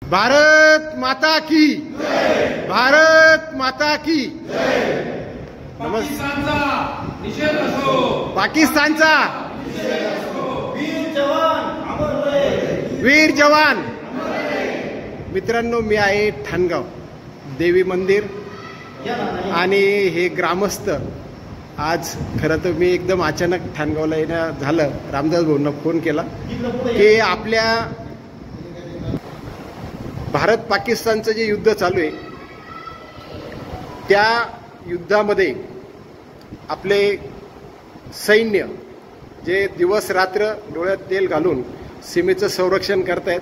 भारत माता की भारत माता की पाकिस्तानचा निषेध असो, पाकिस्तानचा वीर जवान अमर रहे, वीर जवान। मित्रांनो, मी आहे ठाणगाव देवी मंदिर आणि हे ग्रामस्थ आज खरं तर मी एकदम अचानक ठाणगावला येणं झालं। रामदास भाऊंना फोन केला की आपल्या भारत पाकिस्तानचं जे युद्ध चालू आहे त्या युद्धामध्ये आपले सैन्य जे दिवस रात्र डोळ्यात तेल घालून सीमेचं संरक्षण करतायत,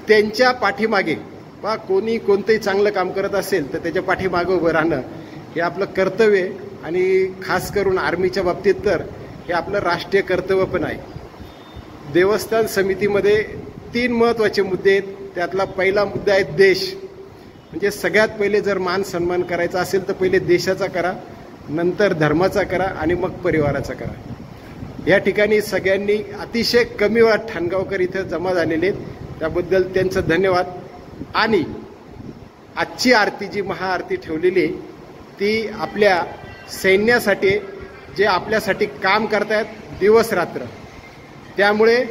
त्यांच्या पाठीमागे बा कोणी कोणतंही चांगलं काम करत असेल तर त्याच्या पाठीमागे उभं राहणं हे आपलं कर्तव्य आहे आणि खास करून आर्मीच्या बाबतीत तर हे आपलं राष्ट्रीय कर्तव्य पण आहे। देवस्थान समितीमध्ये 3 महत्त्वाचे मुद्दे आहेत। त्यातला पहिला मुद्दा आहे देश, म्हणजे सगळ्यात पहिले जर मान सन्मान करायचा असेल तर पहिले देशाचा करा, नंतर धर्माचा करा आणि मग परिवाराचा करा। या ठिकाणी सगळ्यांनी अतिशय कमी वेळात ठाणगावकर इथं जमा झालेले आहेत, त्याबद्दल त्यांचं धन्यवाद। आणि आजची आरती जी महाआरती ठेवलेली आहे ती आपल्या सैन्यासाठी जे आपल्यासाठी काम करतायत दिवस रात्र, त्यामुळे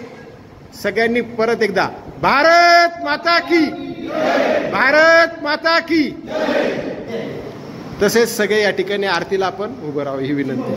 सगळ्यांनी परत एकदा भारत माता की भारत माता की तसेच सगळे या ठिकाणी आरतीला आपण उभं राहावं ही विनंती।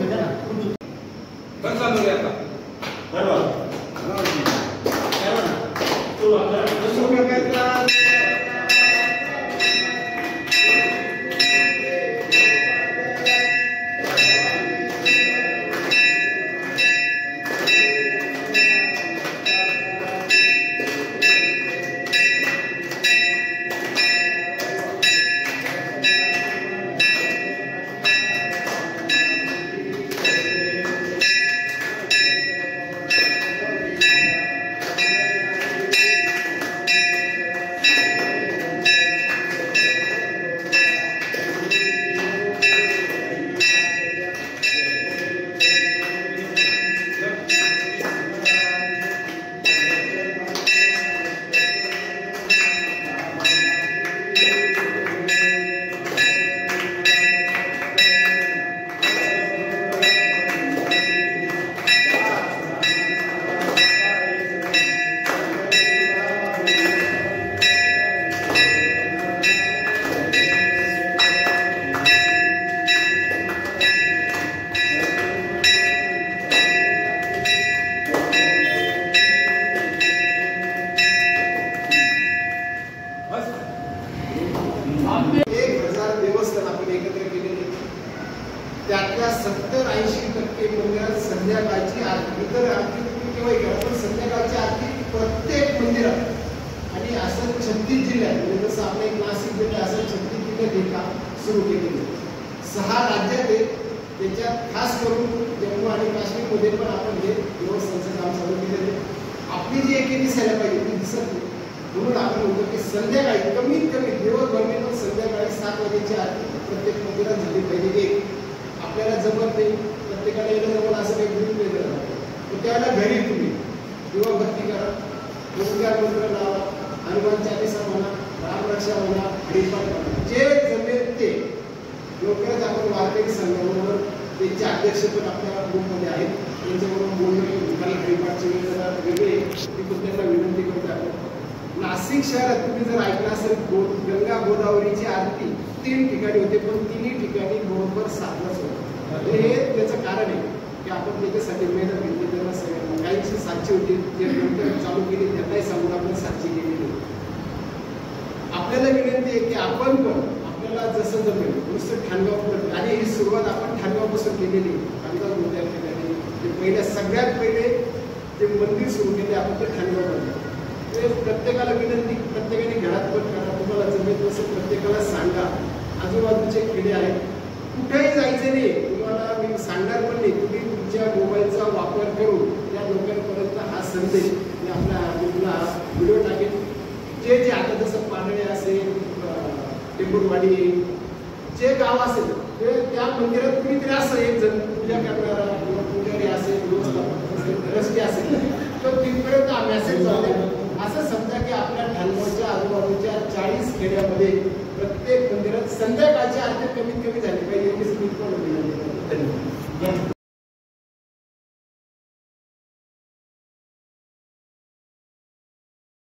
त्यातल्या 70-80% मंदिरात संध्याकाळची आरती, इतर आरती केव्हाही करा पण संध्याकाळची आरती प्रत्येक मंदिरात आणि असं 36 जिल्ह्यात, म्हणजे जसं आपल्या नाशिक जिल्ह्यात असं 36 जिल्ह्यात हे काम सुरू केलेलं आहे। 6 राज्यात आहे, त्याच्यात खास करून जम्मू आणि काश्मीरमध्ये पण आपण हे देवस्थानचं काम चालू केलेलं आहे। आपली जी एकी दिसायला पाहिजे ती दिसत नाही, म्हणून आपण म्हणतो की संध्याकाळी कमीत कमी दिवसभर पण संध्याकाळी 7 वाजेची आरती प्रत्येक मंदिरात झाली पाहिजे। आपल्याला जमत नाही, प्रत्येकाला येणं जमत असं काही गृहीत नाही धरलं, तर त्यावेळेला घरी तुम्ही किंवा भक्ती करा, ओंकार मंत्र लावा, हनुमान चालीसा म्हणा, रामरक्षा म्हणा, हरिपाठ म्हणा, जे जमेल ते। लवकरच आपण वारकरी संघाबरोबर त्यांचे अध्यक्ष पण आपल्या ग्रुपमध्ये आहेत, त्यांच्याबरोबर बोलणं कारण हरिपाठची वेळ वेगळे ती पण त्यांना विनंती करतो आपण। नाशिक शहरात तुम्ही जर ऐकलं असेल गंगा गोदावरीची आरती 3 ठिकाणी होते, पण 3ही ठिकाणी बरोबर 7लाच होते। हे त्याचं कारण आहे की आपण त्याच्यासाठी मेहनत घेतली, त्यांना सगळ्यांना काहींची 7ची होती, जे नंतर चालू केली त्यांनाही सांगून आपण 7ची केलेली। आपल्याला विनंती आहे की आपण पण आपल्याला जसं जमेल नुसतं ठाणगाव, आणि ही सुरुवात आपण ठाणगावपासून केलेली। ठाणगाव होत्या ठिकाणी ते पहिल्या सगळ्यात पहिले ते मंदिर सुरू केले आपण ते ठाणगावमध्ये। ते प्रत्येकाला विनंती, प्रत्येकाने घरात पण करा, तुम्हाला जमेल तसं प्रत्येकाला सांगा। आजूबाजूचे खेडे आहेत, कुठेही जायचं नाही, तुम्हाला मी सांगणार पण नाही, तुम्ही तुमच्या मोबाईलचा वापर करून त्या लोकांपर्यंत हा संदेश मी आपल्या ग्रुपला व्हिडिओ टाकेन। जे जे आता जसं पांढरे असेल, टेंबुरवाडी, जे गाव असेल ते त्या मंदिरात तुम्ही तरी असं एक जण पूजा करणारा किंवा पुजारी असेल, रस्ते असेल तर तिथपर्यंत मेसेज जाऊ द्या। असं समजा की आपल्या ठाणगावच्या खेड्यामध्ये प्रत्येक मंदिरात संध्याकाळची आरती कमीत कमी झाली पाहिजे एवढीच मी पण विनंती करतो. धन्यवाद.